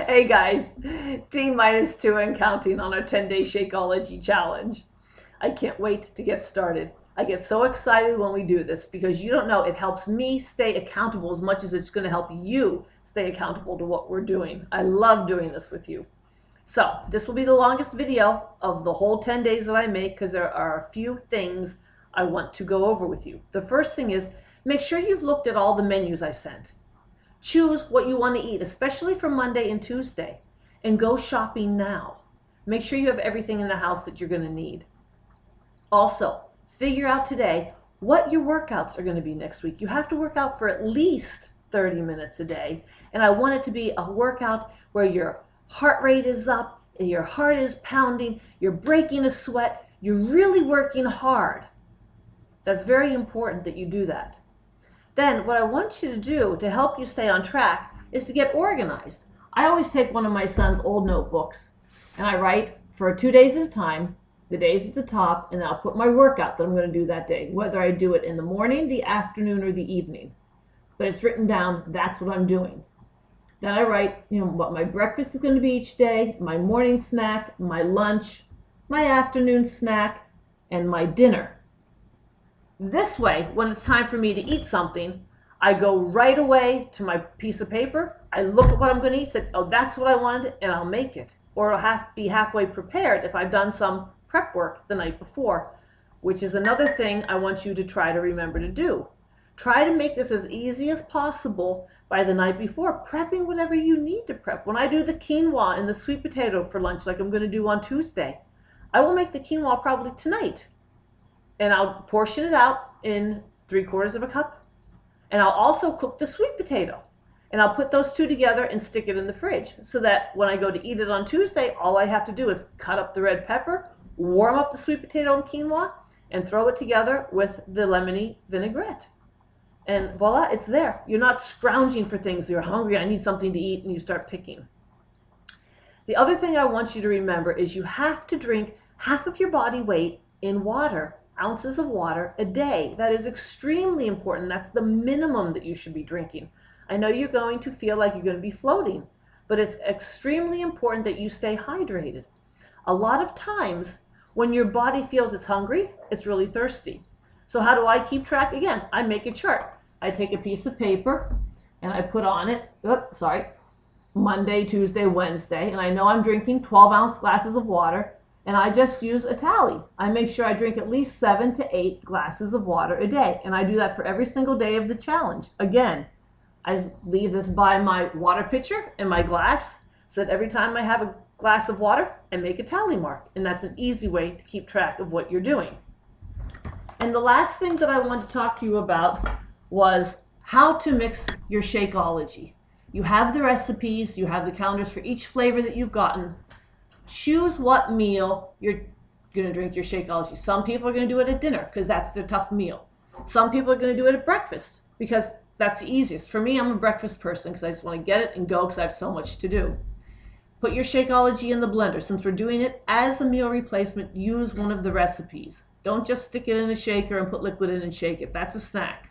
Hey guys, T-2 and counting on our 10-day Shakeology challenge. I can't wait to get started. I get so excited when we do this because you don't know, it helps me stay accountable as much as it's going to help you stay accountable to what we're doing. I love doing this with you. So this will be the longest video of the whole 10 days that I make because there are a few things I want to go over with you. The first thing is make sure you've looked at all the menus I sent. Choose what you want to eat, especially for Monday and Tuesday, and go shopping now. Make sure you have everything in the house that you're going to need. Also, figure out today what your workouts are going to be next week. You have to work out for at least 30 minutes a day, and I want it to be a workout where your heart rate is up, your heart is pounding, you're breaking a sweat, you're really working hard. That's very important that you do that. Then what I want you to do to help you stay on track is to get organized. I always take one of my son's old notebooks and I write for 2 days at a time, the days at the top, and I'll put my workout that I'm going to do that day, whether I do it in the morning, the afternoon, or the evening. But it's written down, that's what I'm doing. Then I write, what my breakfast is going to be each day, my morning snack, my lunch, my afternoon snack, and my dinner. This way, when it's time for me to eat something, I go right away to my piece of paper, I look at what I'm going to eat, say, oh, that's what I wanted, and I'll make it. Or I'll be halfway prepared if I've done some prep work the night before, which is another thing I want you to try to remember to do. Try to make this as easy as possible by the night before, prepping whatever you need to prep. When I do the quinoa and the sweet potato for lunch, like I'm going to do on Tuesday, I will make the quinoa probably tonight. And I'll portion it out in 3/4 cup. And I'll also cook the sweet potato. And I'll put those two together and stick it in the fridge so that when I go to eat it on Tuesday, all I have to do is cut up the red pepper, warm up the sweet potato and quinoa, and throw it together with the lemony vinaigrette. And voila, it's there. You're not scrounging for things. You're hungry, I need something to eat, and you start picking. The other thing I want you to remember is you have to drink half of your body weight in water. Ounces of water a day. That is extremely important. That's the minimum that you should be drinking. I know you're going to feel like you're going to be floating, but it's extremely important that you stay hydrated. A lot of times when your body feels it's hungry, it's really thirsty. So how do I keep track? Again, I make a chart. I take a piece of paper and I put on it, Monday, Tuesday, Wednesday, and I know I'm drinking 12-ounce glasses of water. And I just use a tally. I make sure I drink at least 7 to 8 glasses of water a day. And I do that for every single day of the challenge. Again, I leave this by my water pitcher and my glass so that every time I have a glass of water, I make a tally mark. And that's an easy way to keep track of what you're doing. And the last thing that I wanted to talk to you about was how to mix your Shakeology. You have the recipes, you have the calendars for each flavor that you've gotten. Choose what meal you're going to drink your Shakeology. Some people are going to do it at dinner because that's their tough meal. Some people are going to do it at breakfast because that's the easiest. For me, I'm a breakfast person because I just want to get it and go because I have so much to do. Put your Shakeology in the blender. Since we're doing it as a meal replacement, use one of the recipes. Don't just stick it in a shaker and put liquid in and shake it. That's a snack.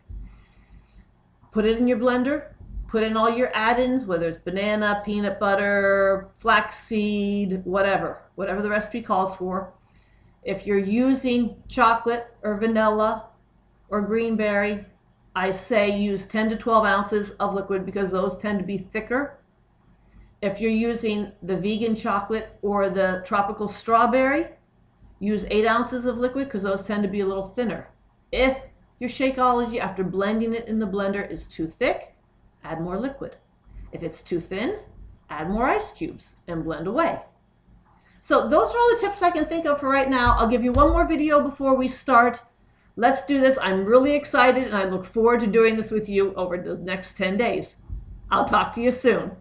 Put it in your blender. Put in all your add-ins, whether it's banana, peanut butter, flaxseed, whatever the recipe calls for. If you're using chocolate or vanilla or greenberry, I say use 10 to 12 ounces of liquid because those tend to be thicker. If you're using the vegan chocolate or the tropical strawberry, use 8 ounces of liquid because those tend to be a little thinner. If your Shakeology, after blending it in the blender, is too thick, add more liquid. If it's too thin, add more ice cubes and blend away. So those are all the tips I can think of for right now. I'll give you one more video before we start. Let's do this. I'm really excited and I look forward to doing this with you over the next 10 days. I'll talk to you soon.